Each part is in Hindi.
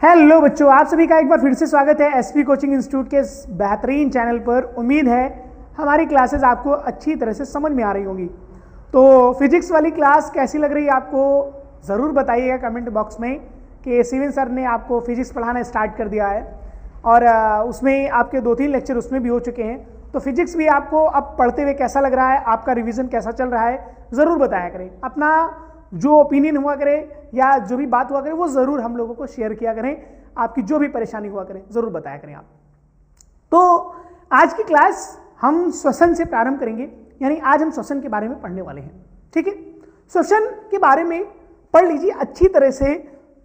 हेलो बच्चों, आप सभी का एक बार फिर से स्वागत है एसपी कोचिंग इंस्टीट्यूट के इस बेहतरीन चैनल पर। उम्मीद है हमारी क्लासेस आपको अच्छी तरह से समझ में आ रही होंगी। तो फिजिक्स वाली क्लास कैसी लग रही है आपको ज़रूर बताइएगा कमेंट बॉक्स में कि सिविल सर ने आपको फिजिक्स पढ़ाना स्टार्ट कर दिया है और उसमें आपके 2-3 लेक्चर उसमें भी हो चुके हैं। तो फिजिक्स भी आपको अब पढ़ते हुए कैसा लग रहा है, आपका रिविज़न कैसा चल रहा है, ज़रूर बताया करें। अपना जो ओपिनियन हुआ करे या जो भी बात हुआ करे वो ज़रूर हम लोगों को शेयर किया करें। आपकी जो भी परेशानी हुआ करे ज़रूर बताया करें आप। तो आज की क्लास हम श्वसन से प्रारंभ करेंगे, यानी आज हम श्वसन के बारे में पढ़ने वाले हैं। ठीक है, श्वसन के बारे में पढ़ लीजिए अच्छी तरह से।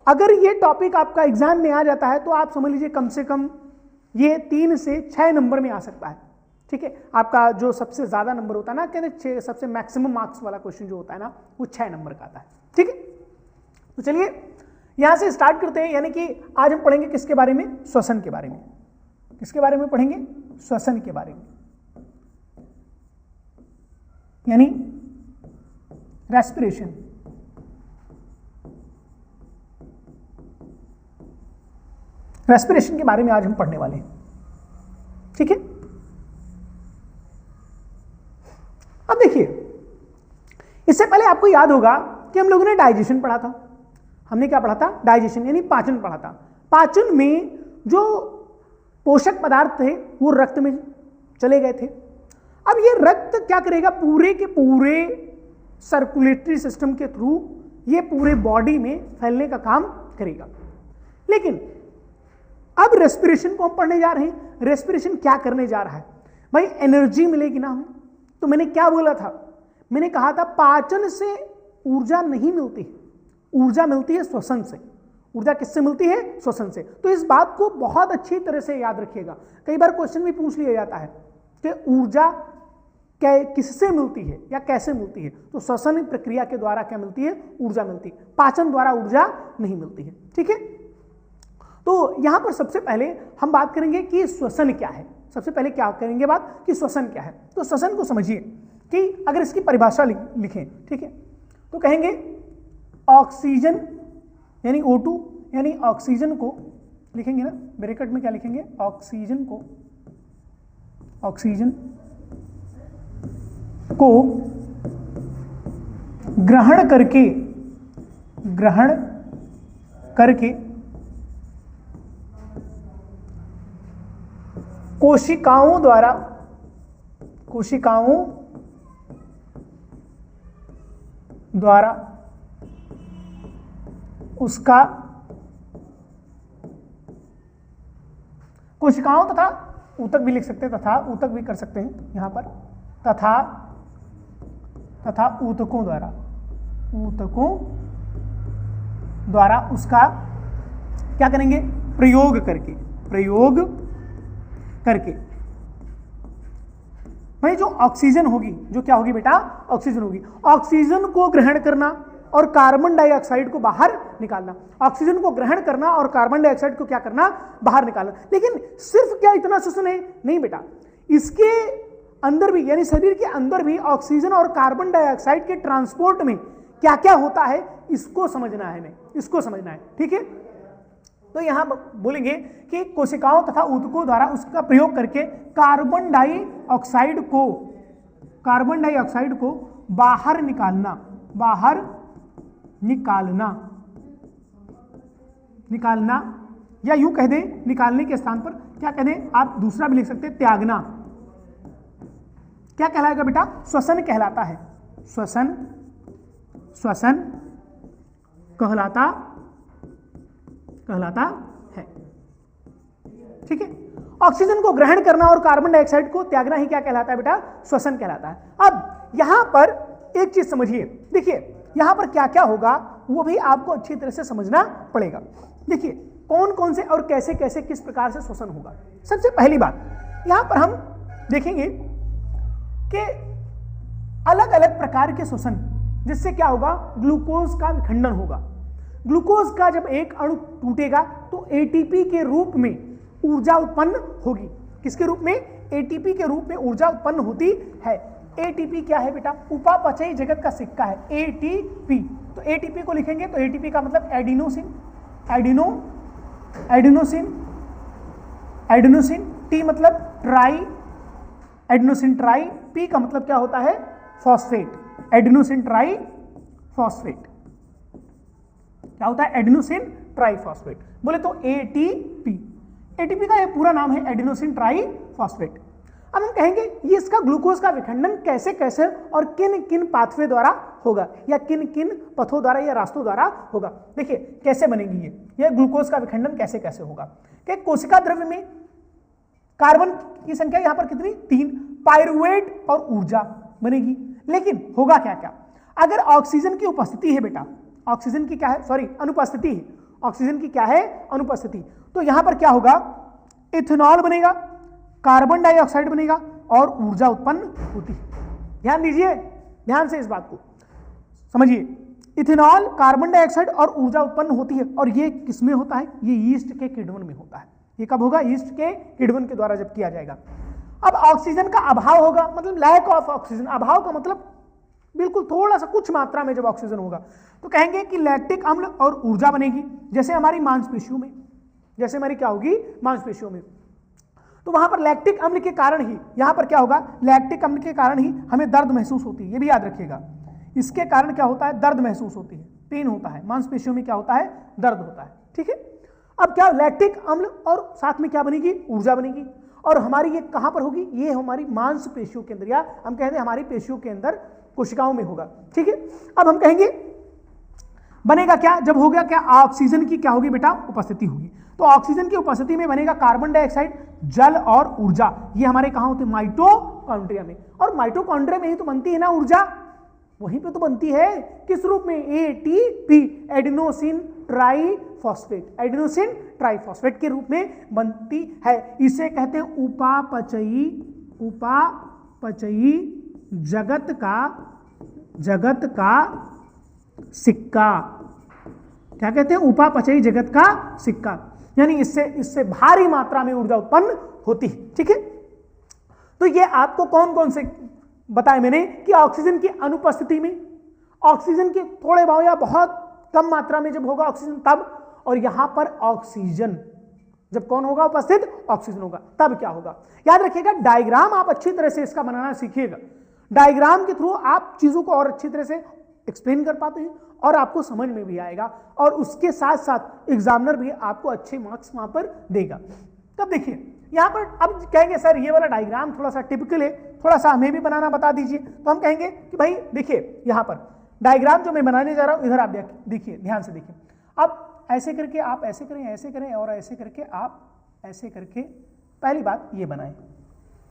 अगर ये टॉपिक आपका एग्जाम में आ जाता है तो आप समझ लीजिए कम से कम ये 3 से 6 नंबर में आ सकता है। ठीक है, आपका जो सबसे ज्यादा नंबर होता है ना, कहते सबसे मैक्सिमम मार्क्स वाला क्वेश्चन जो होता है ना, वो 6 नंबर का आता है। ठीक है, तो चलिए यहां से स्टार्ट करते हैं। यानी कि आज हम पढ़ेंगे किसके बारे में? श्वसन के बारे में। किसके बारे में पढ़ेंगे? श्वसन के बारे में, यानी रेस्पिरेशन। रेस्पिरेशन के बारे में आज हम पढ़ने वाले हैं। ठीक है, अब देखिए, इससे पहले आपको याद होगा कि हम लोगों ने डाइजेशन पढ़ा था। हमने क्या पढ़ा था? डाइजेशन यानी पाचन पढ़ा था। पाचन में जो पोषक पदार्थ थे वो रक्त में चले गए थे। अब ये रक्त क्या करेगा? पूरे के पूरे सर्कुलेटरी सिस्टम के थ्रू ये पूरे बॉडी में फैलने का काम करेगा। लेकिन अब रेस्पिरेशन को हम पढ़ने जा रहे हैं। रेस्पिरेशन क्या करने जा रहा है? भाई एनर्जी मिलेगी ना हमें। तो मैंने क्या बोला था? मैंने कहा था पाचन से ऊर्जा नहीं मिलती, ऊर्जा मिलती है श्वसन से। ऊर्जा किससे मिलती है? श्वसन से। तो इस बात को बहुत अच्छी तरह से याद रखिएगा। कई बार क्वेश्चन भी पूछ लिया जाता है कि ऊर्जा किससे मिलती है या कैसे मिलती है। तो श्वसन प्रक्रिया के द्वारा क्या मिलती है? ऊर्जा मिलती है। पाचन द्वारा ऊर्जा नहीं मिलती है। ठीक है, तो यहां पर सबसे पहले हम बात करेंगे कि श्वसन क्या है। सबसे पहले क्या करेंगे बात कि श्वसन क्या है। तो श्वसन को समझिए कि अगर इसकी परिभाषा लिखें, ठीक है, तो कहेंगे ऑक्सीजन यानी O2, यानी ऑक्सीजन को लिखेंगे ना ब्रैकेट में, क्या लिखेंगे? ऑक्सीजन को ग्रहण करके कोशिकाओं द्वारा उसका कोशिकाओं तथा ऊतक भी लिख सकते हैं, तथा ऊतक भी कर सकते हैं यहां पर, तथा ऊतकों द्वारा उसका क्या करेंगे? प्रयोग करके भाई जो ऑक्सीजन होगी, जो क्या होगी बेटा? ऑक्सीजन होगी। ऑक्सीजन को ग्रहण करना और कार्बन डाइऑक्साइड को बाहर निकालना। ऑक्सीजन को ग्रहण करना और कार्बन डाइऑक्साइड को क्या करना? बाहर निकालना। लेकिन सिर्फ क्या इतना श्वसन है? नहीं बेटा, इसके अंदर भी यानी शरीर के अंदर भी ऑक्सीजन और कार्बन डाइऑक्साइड के ट्रांसपोर्ट में क्या क्या होता है इसको समझना है, हमें इसको समझना है। ठीक है, तो यहां बोलेंगे कि कोशिकाओं तथा ऊतकों द्वारा उसका प्रयोग करके कार्बन डाइऑक्साइड को बाहर निकालना, या यूं कह दें निकालने के स्थान पर क्या कह दें आप? दूसरा भी लिख सकते हैं, त्यागना। क्या कहलाएगा बेटा? श्वसन कहलाता है। श्वसन कहलाता है। ठीक है, ऑक्सीजन को ग्रहण करना और कार्बन डाइऑक्साइड को त्यागना ही क्या कहलाता है बेटा? श्वसन कहलाता है। अब यहां पर एक चीज समझिए, देखिए यहां पर क्या क्या होगा वो भी आपको अच्छी तरह से समझना पड़ेगा। देखिए कौन कौन से और कैसे कैसे किस प्रकार से श्वसन होगा। सबसे पहली बात यहां पर हम देखेंगे कि अलग अलग प्रकार के श्वसन, जिससे क्या होगा? ग्लूकोज का विखंडन होगा। ग्लूकोज का जब एक अणु टूटेगा तो एटीपी के रूप में ऊर्जा उत्पन्न होगी। किसके रूप में? एटीपी के रूप में ऊर्जा उत्पन्न होती है। एटीपी क्या है बेटा? उपापचयी जगत का सिक्का है एटीपी। तो एटीपी को लिखेंगे तो एटीपी का मतलब एडिनोसिन, एडिनोसिन, एडिनोसिन, टी मतलब ट्राई, एडिनोसिन ट्राई, पी का मतलब क्या होता है फॉस्फेट, एडिनोसिन ट्राई फॉस्फेट, क्या होता है एडिनोसिन ट्राई फॉस्फेट, बोले तो एटीपी, एटीपी का ये पूरा नाम है एडिनोसिन ट्राई फॉस्फेट। अब हम कहेंगे ये इसका ग्लूकोज का विखंडन कैसे कैसे और किन किन पाथवे द्वारा होगा या किन किन पथों द्वारा या रास्तों द्वारा होगा। देखिए कैसे बनेगी ये ग्लूकोज का विखंडन कैसे कैसे होगा कि कोशिका द्रव्य में कार्बन की संख्या यहां पर कितनी 3, पाइरुवेट और ऊर्जा बनेगी। लेकिन होगा क्या क्या, अगर ऑक्सीजन की उपस्थिति है बेटा, ऑक्सीजन की क्या है सॉरी अनुपस्थिति है, ऑक्सीजन की क्या है अनुपस्थिति, तो यहां पर क्या होगा इथेनॉल बनेगा, कार्बन डाइऑक्साइड बनेगा और ऊर्जा उत्पन्न होती है। ध्यान दीजिए, ध्यान से इस बात को समझिए, इथेनॉल कार्बन डाइऑक्साइड और ऊर्जा उत्पन्न होती है और ये किसमें होता है, ये यीस्ट के किण्वन में होता है। ये कब होगा, यीस्ट के किण्वन के द्वारा जब किया जाएगा। अब ऑक्सीजन का अभाव होगा, मतलब लैक ऑफ ऑक्सीजन, अभाव का मतलब बिल्कुल थोड़ा सा कुछ मात्रा में जब ऑक्सीजन होगा तो कहेंगे कि लैक्टिक अम्ल और ऊर्जा बनेगी, जैसे हमारी मांसपेशियों में, जैसे हमारी क्या होगी मांसपेशियों में, तो वहां पर लैक्टिक अम्ल के कारण ही यहां पर क्या होगा, लैक्टिक अम्ल के कारण ही हमें दर्द महसूस होती है, ये भी याद रखिएगा, इसके कारण क्या होता है दर्द महसूस होती है, पेन होता है, मांसपेशियों में क्या होता है दर्द होता है। ठीक है, अब क्या लैक्टिक अम्ल और साथ में क्या बनेगी ऊर्जा बनेगी, और हमारी ये कहां पर होगी, ये हमारी मांसपेशियों के अंदर, या हम कहते हैं हमारी पेशियों के अंदर कोशिकाओं में होगा। ठीक है, अब हम कहेंगे बनेगा क्या, जब हो गया क्या ऑक्सीजन की क्या होगी बेटा उपस्थिति होगी, तो ऑक्सीजन की उपस्थिति में बनेगा कार्बन डाइऑक्साइड, जल और ऊर्जा। ये हमारे कहां होते हैं माइटोकॉन्ड्रिया में, और माइटोकॉन्ड्रिया में ही तो बनती है ना ऊर्जा, वहीं पे तो बनती है, किस रूप में ATP, adenosine triphosphate, adenosine triphosphate के रूप में बनती है। इसे कहते हैं उपापचयी, उपापचयी जगत का सिक्का। क्या कहते हैं, उपापचयी जगत का सिक्का, यानी इससे भारी मात्रा में ऊर्जा उत्पन्न होती है। ठीक है, तो ये आपको कौन कौन से बताए मैंने कि ऑक्सीजन की अनुपस्थिति में, ऑक्सीजन के थोड़े भाव या बहुत कम मात्रा में जब होगा ऑक्सीजन तब, और यहां पर ऑक्सीजन जब कौन होगा उपस्थित, ऑक्सीजन होगा, तब क्या होगा। याद रखिएगा, डायग्राम आप अच्छी तरह से इसका बनाना सीखिएगा, डायग्राम के थ्रू आप चीजों को और अच्छी तरह से एक्सप्लेन कर पाते हैं और आपको समझ में भी आएगा, और उसके साथ साथ एग्जामिनर भी आपको अच्छे मार्क्स वहां पर देगा। तब देखिए यहां पर अब कहेंगे सर ये वाला डायग्राम थोड़ा सा टिपिकल है, थोड़ा सा हमें भी बनाना बता दीजिए, तो हम कहेंगे कि भाई देखिए यहां पर डायग्राम जो मैं बनाने जा रहा हूं, इधर आप देखिए, ध्यान से देखिए, अब ऐसे करके आप ऐसे करें, ऐसे करें और ऐसे करके आप ऐसे करके, पहली बात ये बनाएं,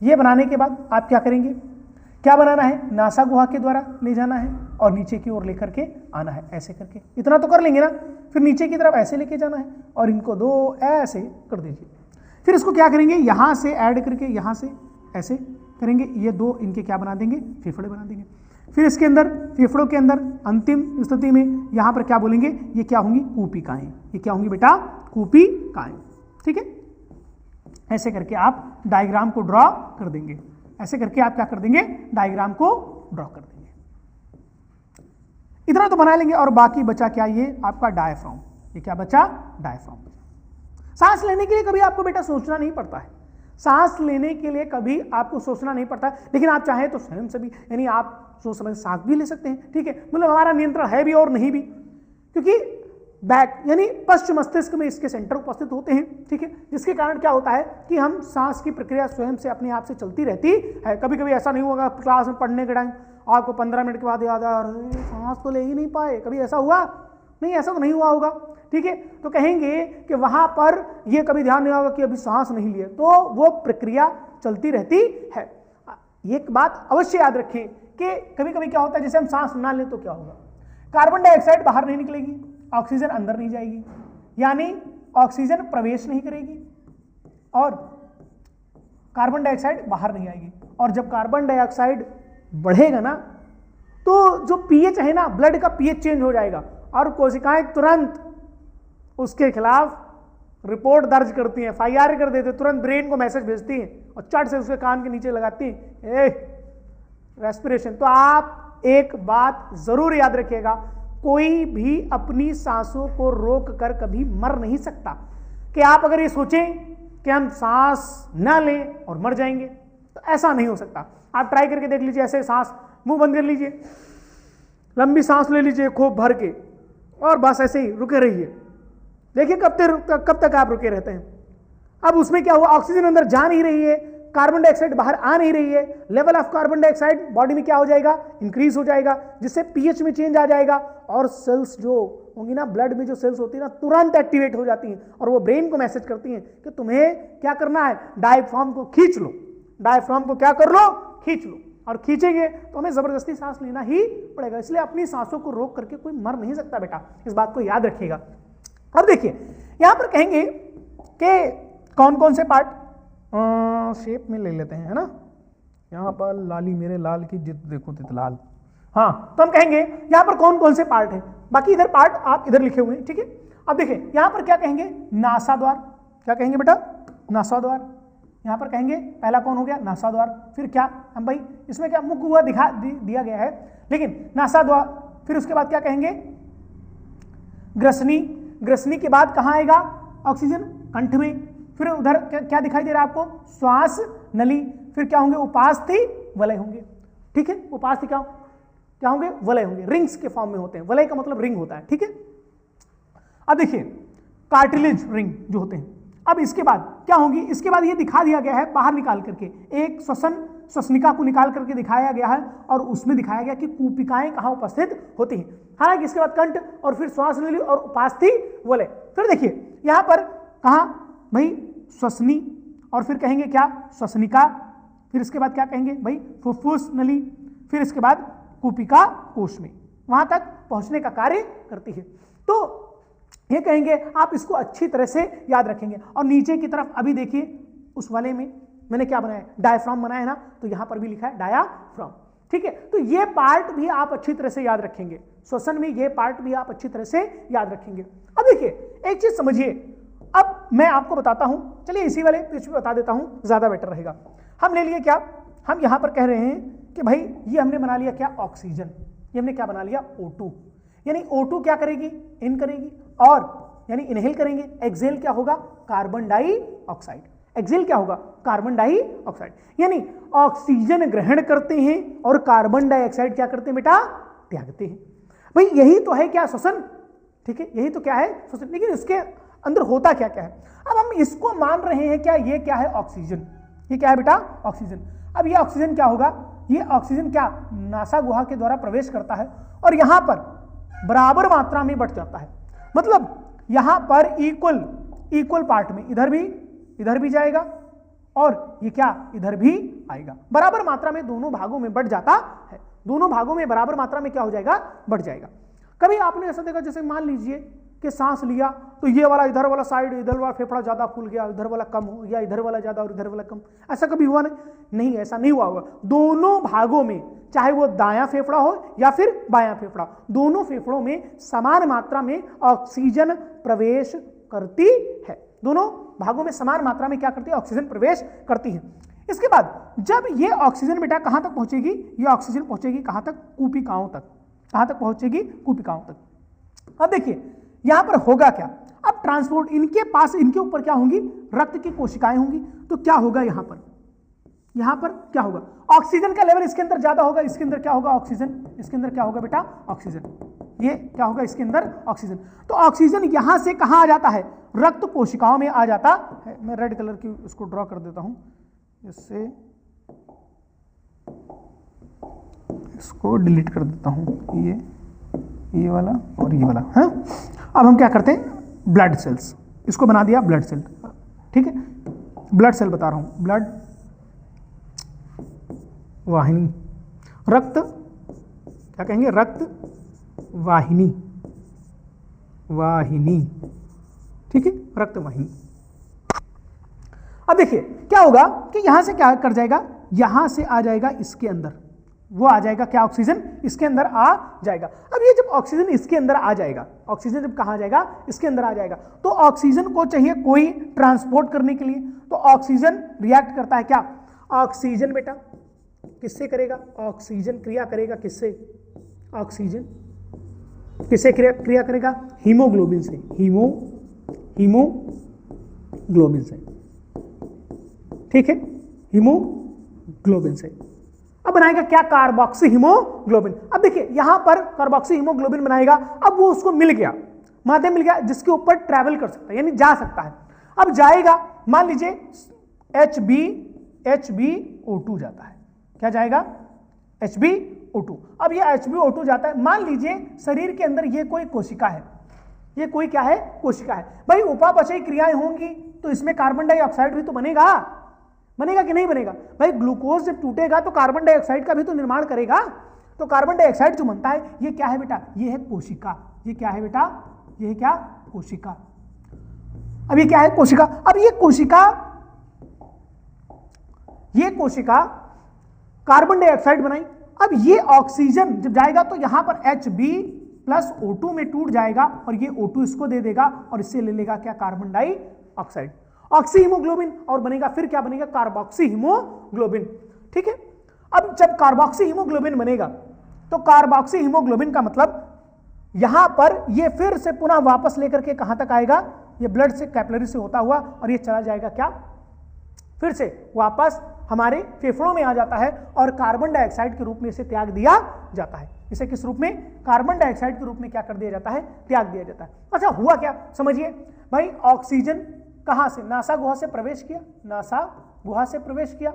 ये बनाने के बाद आप क्या करेंगे, क्या बनाना है, नासा गुहा के द्वारा ले जाना है और नीचे की ओर लेकर के आना है, ऐसे करके, इतना तो कर लेंगे ना, फिर नीचे की तरफ ऐसे लेके जाना है और इनको दो ऐसे कर दीजिए, फिर इसको क्या करेंगे, यहां से ऐड करके यहां से ऐसे करेंगे, ये दो इनके क्या बना देंगे, फेफड़े बना देंगे, फिर इसके अंदर फेफड़ों के अंदर अंतिम स्थिति में यहां पर क्या बोलेंगे, ये क्या होंगी कूपिकाएं, ये क्या होंगी बेटा कूपिकाएं। ठीक है, ऐसे करके आप डायग्राम को ड्रॉ कर देंगे, ऐसे करके आप क्या कर देंगे, डायग्राम को ड्रॉ कर देंगे, इतना तो बना लेंगे, और बाकी बचा क्या, ये आपका डायफ्राम, ये क्या बचा डायफ्राम। सांस लेने के लिए कभी आपको बेटा सोचना नहीं पड़ता है, सांस लेने के लिए कभी आपको सोचना नहीं पड़ता, लेकिन आप चाहें तो स्वयं से भी, यानी आप सोच समझ सांस भी ले सकते हैं। ठीक है, मतलब हमारा नियंत्रण है भी और नहीं भी, क्योंकि बैक यानी पश्चिम मस्तिष्क में इसके सेंटर उपस्थित होते हैं। ठीक है, जिसके कारण क्या होता है कि हम सांस की प्रक्रिया स्वयं से अपने आप से चलती रहती है। कभी कभी ऐसा नहीं होगा क्लास में पढ़ने के टाइम आपको 15 मिनट के बाद याद आया सांस तो ले ही नहीं पाए, कभी ऐसा हुआ नहीं, ऐसा तो नहीं हुआ होगा। ठीक है, तो कहेंगे कि वहां पर ये कभी ध्यान नहीं होगा कि अभी सांस नहीं लिए, तो वो प्रक्रिया चलती रहती है। एक बात अवश्य याद रखें कि कभी कभी क्या होता है, जैसे हम सांस ना लें तो क्या होगा, कार्बन डाइऑक्साइड बाहर नहीं निकलेगी, ऑक्सीजन अंदर नहीं जाएगी, यानी ऑक्सीजन प्रवेश नहीं करेगी और कार्बन डाइऑक्साइड बाहर नहीं आएगी। और जब कार्बन डाइऑक्साइड बढ़ेगा ना, तो जो पीएच है ना, ब्लड का पीएच चेंज हो जाएगा और कोशिकाएं तुरंत उसके खिलाफ रिपोर्ट दर्ज करती हैं, एफआईआर कर देते, तुरंत ब्रेन को मैसेज भेजती हैं और चट से उसके कान के नीचे लगाती हैं रेस्पिरेशन। तो आप एक बात जरूर याद रखिएगा, कोई भी अपनी सांसों को रोक कर कभी मर नहीं सकता, कि आप अगर ये सोचें कि हम सांस ना लें और मर जाएंगे, तो ऐसा नहीं हो सकता। आप ट्राई करके देख लीजिए, ऐसे सांस, मुंह बंद कर लीजिए, लंबी सांस ले लीजिए खूब भर के, और बस ऐसे ही रुके रहिए। देखिए कब तक आप रुके रहते हैं। अब उसमें क्या हुआ, ऑक्सीजन अंदर जा नहीं रही है, कार्बन डाइऑक्साइड बाहर आ नहीं रही है, level of carbon dioxide body में क्या हो जाएगा, इंक्रीज हो जाएगा, जिससे पीएच में चेंज आ जाएगा, और सेल्स जो होंगी ना, ब्लड में जो सेल्स होती है ना, तुरंत एक्टिवेट हो जाती हैं, और वो ब्रेन को मैसेज करती हैं कि तुम्हें क्या करना है, डायफ्राम को खींच लो, डायफ्राम को क्या कर लो, खींच लो। और खींचेंगे तो हमें जबरदस्ती सांस लेना ही पड़ेगा। इसलिए अपनी सांसों को रोक करके कोई मर नहीं सकता बेटा, इस बात को याद रखिएगा। अब देखिए यहां पर कहेंगे कि कौन कौन से पार्ट, शेप में ले लेते हैं, है ना, यहां पर लाली मेरे लाल की जित देखो तित लाल। हाँ, तो हम कहेंगे यहां पर कौन कौन से पार्ट हैं, बाकी इधर पार्ट आप इधर लिखे हुए हैं, ठीक है। अब देखिए यहां पर क्या कहेंगे, नासा द्वार, क्या कहेंगे बेटा, नासा द्वार। यहां पर कहेंगे पहला कौन हो गया, नासा द्वार। फिर क्या, हम भाई इसमें क्या मुख हुआ दिया गया है, लेकिन नासा द्वार। फिर उसके बाद क्या कहेंगे, ग्रसनी। ग्रसनी के बाद कहां आएगा, ऑक्सीजन, कंठ में। फिर उधर क्या दिखाई दे रहा है आपको, श्वास नली। फिर क्या होंगे, उपास्थि वलय होंगे, ठीक है। उपास्थि क्या होंगे, वलय होंगे, रिंग्स के फॉर्म में होते हैं, वलय का मतलब रिंग होता है, ठीक है। अब देखिए कार्टिलेज रिंग जो होते हैं। अब इसके बाद क्या होंगी, इसके बाद ये दिखा दिया गया है बाहर निकाल करके, एक श्वसनिका को निकाल करके दिखाया गया है, और उसमें दिखाया गया कि कूपिकाएं कहां उपस्थित होती हैं। हालांकि इसके बाद कंठ, और फिर श्वास नली और उपास्थि वलय। फिर देखिए यहां पर कहां भाई, श्वसनी, और फिर कहेंगे क्या, श्वसनिका। फिर इसके बाद क्या कहेंगे भाई, फुफ्फुस नली। फिर इसके बाद कूपिका कोश में, वहां तक पहुंचने का कार्य करती है। तो ये कहेंगे, आप इसको अच्छी तरह से याद रखेंगे। और नीचे की तरफ अभी देखिए उस वाले में मैंने क्या बनाया, डायफ्राम बनाया है ना, तो यहां पर भी लिखा है डायाफ्राम, ठीक है। तो ये पार्ट भी आप अच्छी तरह से याद रखेंगे, श्वसन में ये पार्ट भी आप अच्छी तरह से याद रखेंगे। अब देखिए एक चीज समझिए, अब मैं आपको बताता हूं, चलिए इसी वाले पेज पे बता देता हूं, ज्यादा बेटर रहेगा। हम ले लिए क्या, हम यहां पर कह रहे हैं कि भाई ये हमने बना लिया क्या, ऑक्सीजन। ये हमने क्या बना लिया, O2, यानी O2 क्या करेगी, इन करेगी, और यानी इनहेल करेंगे। एक्सेल क्या होगा, कार्बन डाइऑक्साइड। एक्सेल क्या होगा, कार्बन डाइऑक्साइड। यानी ऑक्सीजन ग्रहण करते हैं और कार्बन डाइऑक्साइड क्या करते हैं बेटा, त्यागते हैं। भाई यही तो है क्या, श्वसन, ठीक है, यही तो क्या है, श्वसन। लेकिन इसके अंदर होता क्या क्या है, अब हम इसको मान रहे हैं क्या, ये क्या है, ऑक्सीजन। ये क्या है बेटा, ऑक्सीजन। अब ये ऑक्सीजन क्या होगा, ये ऑक्सीजन क्या नासा गुहा के द्वारा प्रवेश करता है, और यहां पर बराबर मात्रा में बढ़ जाता है। मतलब यहां पर इक्वल पार्ट में इधर भी जाएगा, और ये क्या इधर भी आएगा, बराबर मात्रा में दोनों भागों में बढ़ जाता है। दोनों भागों में बराबर मात्रा में क्या हो जाएगा, बढ़ जाएगा। कभी आपने ऐसा देखा, जैसे मान लीजिए कि सांस लिया तो ये वाला इधर वाला साइड, इधर वाला फेफड़ा ज्यादा फूल गया, इधर वाला कम हो, या इधर वाला ज्यादा और इधर वाला कम, ऐसा कभी हुआ नहीं, ऐसा नहीं हुआ होगा। दोनों भागों में, चाहे वो दायां फेफड़ा हो या फिर बायां फेफड़ा, दोनों फेफड़ों में समान मात्रा में ऑक्सीजन प्रवेश करती है। दोनों भागों में समान मात्रा में क्या करती है, ऑक्सीजन प्रवेश करती है। इसके बाद जब ये ऑक्सीजन बेटा कहां तक पहुंचेगी, ये ऑक्सीजन पहुंचेगी कहां तक, कूपिकाओं तक। कहां तक पहुंचेगी, कूपिकाओं तक। अब देखिए यहां पर होगा क्या, अब ट्रांसपोर्ट, इनके पास, इनके ऊपर क्या होंगी, रक्त की कोशिकाएं होंगी। तो क्या होगा यहां पर क्या होगा, ऑक्सीजन का लेवल इसके अंदर ज्यादा होगा, इसके अंदर क्या होगा, ऑक्सीजन, इसके अंदर क्या होगा बेटा, ऑक्सीजन। ये क्या होगा, इसके अंदर ऑक्सीजन। तो ऑक्सीजन यहां से कहां आ जाता है, रक्त कोशिकाओं में आ जाता है। मैं रेड कलर की इसको ड्रॉ कर देता हूं, इससे इसको डिलीट कर देता हूं, ये वाला और ये वाला है। अब हम क्या करते हैं, ब्लड सेल्स, इसको बना दिया ब्लड सेल, ठीक है। ब्लड सेल बता रहा हूं, ब्लड वाहिनी, रक्त, क्या कहेंगे, रक्त वाहिनी, ठीक है, रक्त वाहिनी। अब देखिए क्या होगा कि यहां से क्या कर जाएगा, यहां से आ जाएगा इसके अंदर, वो आ जाएगा क्या, ऑक्सीजन इसके अंदर आ जाएगा। अब ये जब ऑक्सीजन इसके अंदर आ जाएगा, ऑक्सीजन जब कहां जाएगा, इसके अंदर आ जाएगा, तो ऑक्सीजन को चाहिए कोई ट्रांसपोर्ट करने के लिए, तो ऑक्सीजन रिएक्ट करता है क्या, ऑक्सीजन बेटा किससे करेगा, ऑक्सीजन क्रिया करेगा किससे, ऑक्सीजन किससे क्रिया करेगा, हीमोग्लोबिन से, हीमोग्लोबिन हीमोग्लोबिन से, ठीक है, हीमोग्लोबिन से। अब बनाएगा क्या? Carboxy haemoglobin. अब देखिए यहां पर कार्बोक्सी हीमोग्लोबिन बनाएगा, अब वो उसको मिल गया, माध्यम मिल गया जिसके ऊपर ट्रैवल कर सकता है, यानी जा सकता है। अब जाएगा, मान लीजिए HbO2 जाता है, क्या जाएगा? HbO2। अब ये HbO2 जाता है, मान लीजिए शरीर के अंदर ये कोई कोशिका है, ये कोई क्या है? कोशिका है। भाई उपापचयी क्रियाएं होंगी तो इसमें कार्बन डाइऑक्साइड भी तो बनेगा, बनेगा कि नहीं बनेगा? भाई ग्लूकोज जब टूटेगा तो कार्बन डाइऑक्साइड का भी तो निर्माण करेगा, तो कार्बन डाइऑक्साइड जो बनता है ये क्या है बेटा? ये है कोशिका। ये क्या है बेटा? ये है क्या? कोशिका। अब ये क्या है? कोशिका। अब ये कोशिका कार्बन डाइऑक्साइड बनाई। अब ये ऑक्सीजन जब जाएगा तो यहां पर Hb+O2 में टूट जाएगा और ये O2 इसको दे देगा और इससे ले लेगा क्या? कार्बन डाइऑक्साइड, ऑक्सी हीमोग्लोबिन, और बनेगा फिर क्या बनेगा? कार्बोक्सी हीमोग्लोबिन, ठीक है। अब जब कार्बोक्सी हीमोग्लोबिन बनेगा तो कार्बोक्सी हीमोग्लोबिन का मतलब यहां पर ये फिर से पुनः वापस लेकर के कहां तक आएगा? ये ब्लड से, कैपिलरी से होता हुआ, और ये चला जाएगा क्या? फिर से वापस हमारे फेफड़ों में आ जाता है और कार्बन डाइऑक्साइड के रूप में इसे त्याग दिया जाता है। इसे किस रूप में? कार्बन डाइऑक्साइड के रूप में क्या कर दिया जाता है? त्याग दिया जाता है। अच्छा हुआ क्या समझिए भाई, ऑक्सीजन कहां से? नासा गुहा से प्रवेश किया, नासा गुहा से प्रवेश किया,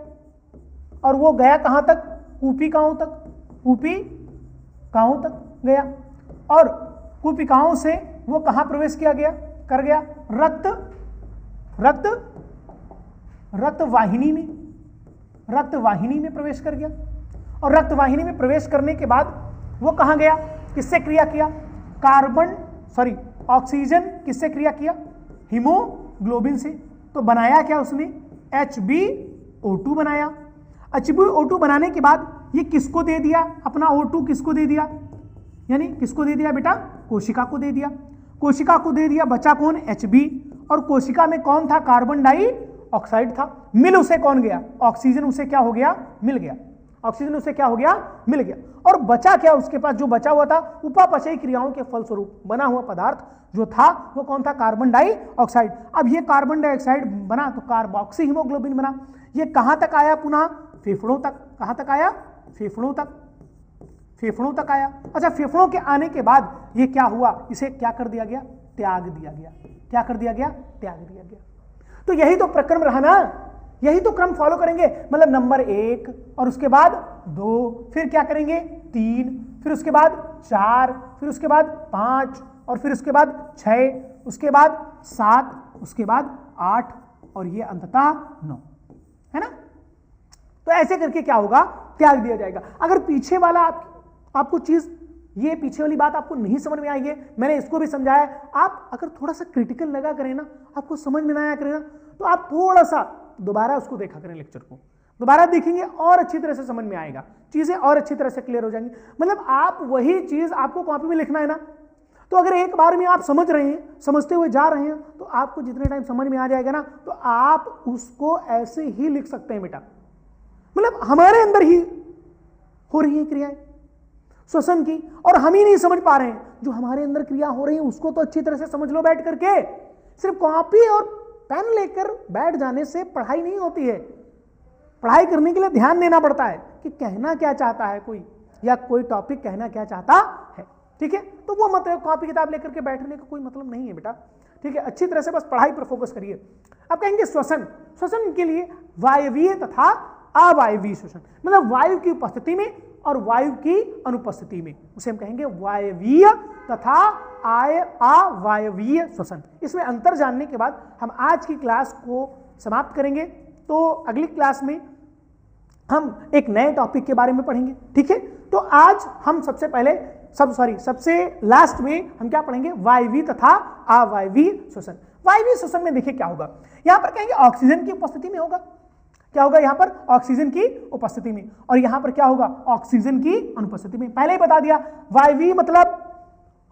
और वो गया कहां तक? कूपिकाओं तक, कूपिकाओं तक गया, और कूपिकाओं से वो कहां प्रवेश किया गया? कर गया रक्तवाहिनी में, रक्तवाहिनी में प्रवेश कर गया, और रक्तवाहिनी में प्रवेश करने के बाद वो कहां गया? किससे क्रिया किया? ऑक्सीजन किससे क्रिया किया? हीमोग्लोबिन से। तो बनाया क्या उसने? HbO2 बनाया। HbO2 बनाने के बाद ये किसको दे दिया? अपना O2 किसको दे दिया? यानी किसको दे दिया बेटा? कोशिका को दे दिया। कोशिका को दे दिया, बचा कौन? Hb, और कोशिका में कौन था? कार्बन डाइऑक्साइड था। मिल उसे कौन गया? ऑक्सीजन उसे क्या हो गया? मिल गया। ऑक्सीजन उसे क्या हो गया? मिल गया। और बचा क्या उसके पास? जो बचा हुआ था उपापचयी क्रियाओं के फलस्वरूप बना हुआ पदार्थ जो था वो कौन था? Carbon dioxide. अब ये कार्बन डाइऑक्साइड बना तो कार्बोक्सी हीमोग्लोबिन बना। ये कहां तक आया? पुनः फेफड़ों तक। कहां तक आया? फेफड़ों तक, फेफड़ों तक आया। अच्छा, फेफड़ों के आने के बाद ये क्या हुआ? इसे क्या कर दिया गया? त्याग दिया गया। क्या कर दिया गया? त्याग दिया गया। तो यही तो प्रक्रम रहा ना, यही तो क्रम फॉलो करेंगे। मतलब नंबर 1 और उसके बाद 2, फिर क्या करेंगे? 3, फिर उसके बाद 4, फिर उसके बाद 5, और फिर उसके बाद 6, उसके बाद 7, उसके बाद 8, और ये अंततः 9, है ना। तो ऐसे करके क्या होगा? त्याग दिया जाएगा। अगर पीछे वाला आपको चीज, ये पीछे वाली बात आपको नहीं समझ में आई है, मैंने इसको भी समझाया, आप अगर थोड़ा सा क्रिटिकल लगा करें ना, आपको समझ में ना आया करें ना, तो आप थोड़ा सा दोबारा उसको देखा करें, लेक्चर को दोबारा देखेंगे और अच्छी तरह से समझ में आएगा, चीजें और अच्छी तरह से क्लियर हो जाएंगी। मतलब आप वही चीज आपको कॉपी में लिखना है ना, तो अगर एक बार में आप समझ रहे हैं, समझते हुए जा रहे हैं, तो आपको जितने टाइम समझ में आ जाएगा ना, तो आप उसको ऐसे ही लिख सकते हैं बेटा। मतलब हमारे अंदर ही हो रही है क्रियाएं श्वसन की, और हम ही नहीं समझ पा रहे हैं। जो हमारे अंदर क्रिया हो रही है उसको तो अच्छी तरह से समझ लो बैठ करके। सिर्फ कॉपी और पेन लेकर बैठ जाने से पढ़ाई नहीं होती है। पढ़ाई करने के लिए ध्यान देना पड़ता है कि कहना क्या चाहता है कोई, या कोई टॉपिक कहना क्या चाहता है, ठीक है। तो वो मतलब कॉपी किताब लेकर के बैठने का कोई मतलब नहीं है बेटा, ठीक है। अच्छी तरह से बस पढ़ाई पर फोकस करिए। अब कहेंगे श्वसन, श्वसन के लिए वायवीय तथा अवायवीय श्वसन, मतलब वायु की उपस्थिति में और वायु की अनुपस्थिति में, उसे हम कहेंगे वायवीय तथा अवायवीय श्वसन। इसमें अंतर जानने के बाद हम आज की क्लास को समाप्त करेंगे। तो अगली क्लास में हम एक नए टॉपिक के बारे में पढ़ेंगे, ठीक है। तो आज हम सबसे लास्ट में हम क्या पढ़ेंगे? वायवीय तथा अवायवीय श्वसन। वायवीय श्वसन में देखिए क्या होगा, यहां पर कहेंगे ऑक्सीजन की उपस्थिति में होगा। क्या होगा यहां पर? ऑक्सीजन की उपस्थिति में। और यहां पर क्या होगा? ऑक्सीजन की अनुपस्थिति में। पहले ही बता दिया, वायवीय मतलब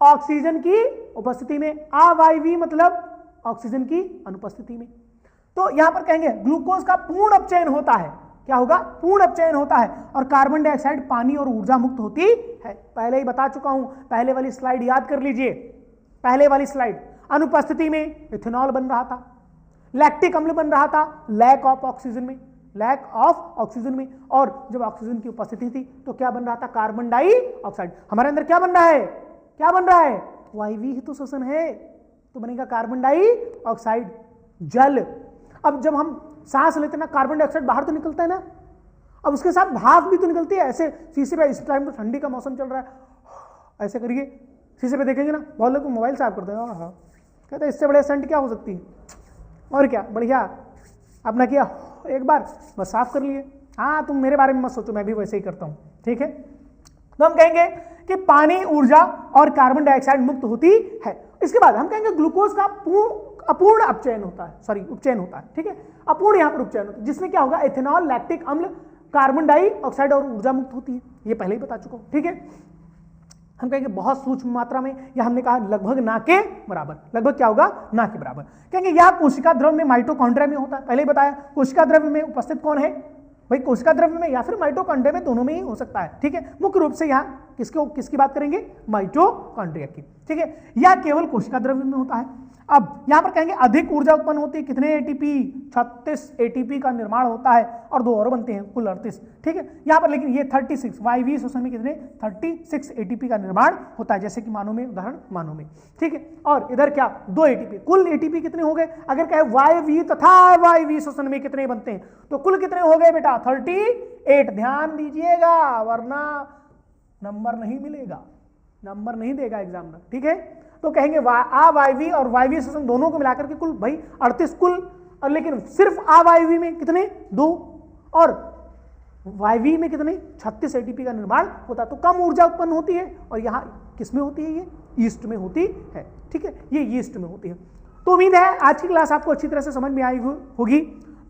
ऑक्सीजन की उपस्थिति में, अवायवीय मतलब ऑक्सीजन की अनुपस्थिति में। तो यहां पर कहेंगे ग्लूकोज का पूर्ण अपचयन होता है। क्या होगा? पूर्ण अपचयन होता है, और कार्बन डाइऑक्साइड, पानी और ऊर्जा मुक्त होती है। पहले ही बता चुका हूं, पहले वाली स्लाइड याद कर लीजिए। पहले वाली स्लाइड, अनुपस्थिति में इथेनॉल बन रहा था, लैक्टिक अम्ल बन रहा था लैक ऑफ ऑक्सीजन में, लैक ऑफ ऑक्सीजन में, और जब ऑक्सीजन की उपस्थिति थी तो क्या बन रहा था, कार्बन डाइऑक्साइड। हमारे अंदर क्या बन रहा है, क्या बन रहा है, वायवीय तो श्वसन है, तो बनेगा कार्बन डाइऑक्साइड, जल। अब जब हम सांस लेते हैं ना, कार्बन डाइऑक्साइड बाहर तो निकलता है ना, अब उसके साथ भाप भी तो निकलती है। ऐसे शीशे पे, इस टाइम तो ठंडी का मौसम चल रहा है, ऐसे करिए, शीशे पे देखेंगे ना, बहुत लोग मोबाइल साफ करते हैं, हाँ कहते हैं इससे बड़े सेंट क्या हो सकती है, और क्या बढ़िया अपना किया एक बार बस साफ कर लिए। हाँ तुम मेरे बारे में मत सोचो, मैं भी वैसे ही करता हूँ, ठीक है। तो हम कहेंगे कि पानी ऊर्जा और कार्बन डाइऑक्साइड मुक्त होती है। इसके बाद हम कहेंगे ग्लूकोज का अपूर्ण अपचयन होता है, सॉरी उपचयन होता है, ठीक है, अपूर्ण यहाँ पर उपचयन होता है, जिसमें क्या होगा, एथेनॉल, लैक्टिक अम्ल, कार्बन डाइऑक्साइड और ऊर्जा मुक्त होती है। ये पहले ही बता चुका हूं, ठीक है। हम कहेंगे बहुत सूक्ष्म मात्रा में, या हमने कहा लगभग ना के बराबर, लगभग क्या होगा, ना के बराबर। कहेंगे यह कोशिका द्रव्य में माइटोकॉन्ड्रिया में होता है, पहले ही बताया। कोशिका द्रव्य में उपस्थित कौन है भाई, कोशिका द्रव्य में या फिर माइटोकॉन्ड्रिया में, दोनों में ही हो सकता है, ठीक है। मुख्य रूप से यहाँ किसकी बात करेंगे, माइटोकॉन्ड्रिया की, ठीक है। यह केवल कोशिका द्रव्य में होता है। अब यहां पर कहेंगे अधिक ऊर्जा उत्पन्न होती है, कितने एटीपी, 36 एटीपी का निर्माण होता है, और 2 और बनते हैं, कुल 38, ठीक है। यहां पर लेकिन ये 36 वायवीय श्वसन में कितने 36 एटीपी का निर्माण होता है, जैसे कि मानव में, उदाहरण मानव में, ठीक है। और इधर क्या 2 एटीपी, कुल एटीपी कितने हो गए, अगर कहे वायवीय तथा वायवीय श्वसन में कितने बनते हैं, तो कुल कितने हो गए बेटा 38। ध्यान दीजिएगा वरना नंबर नहीं मिलेगा, नंबर नहीं देगा एग्जामिनर, ठीक है। तो कहेंगे अवायवीय और वायवीय श्वसन दोनों को मिलाकर के कुल भाई 38 कुल, और लेकिन सिर्फ अवायवीय में कितने 2, और वायवीय में कितने 36 एटीपी का निर्माण होता है, तो कम ऊर्जा उत्पन्न होती है। और यहाँ किस में होती है, ये ईस्ट में होती है, ठीक है, ये ईस्ट में होती है। तो उम्मीद है आज की क्लास आपको अच्छी तरह से समझ में आई होगी।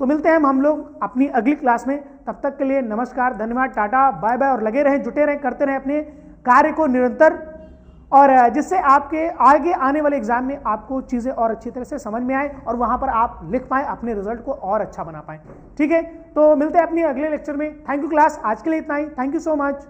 तो मिलते हैं हम लोग अपनी अगली क्लास में, तब तक के लिए नमस्कार, धन्यवाद, टाटा, बाय बाय, और लगे रहें, जुटे रहें, करते रहें अपने कार्य को निरंतर, और जिससे आपके आगे आने वाले एग्जाम में आपको चीज़ें और अच्छी तरह से समझ में आए, और वहाँ पर आप लिख पाएँ, अपने रिजल्ट को और अच्छा बना पाएँ, ठीक है। तो मिलते हैं अपनी अगले लेक्चर में। थैंक यू क्लास, आज के लिए इतना ही, थैंक यू सो मच।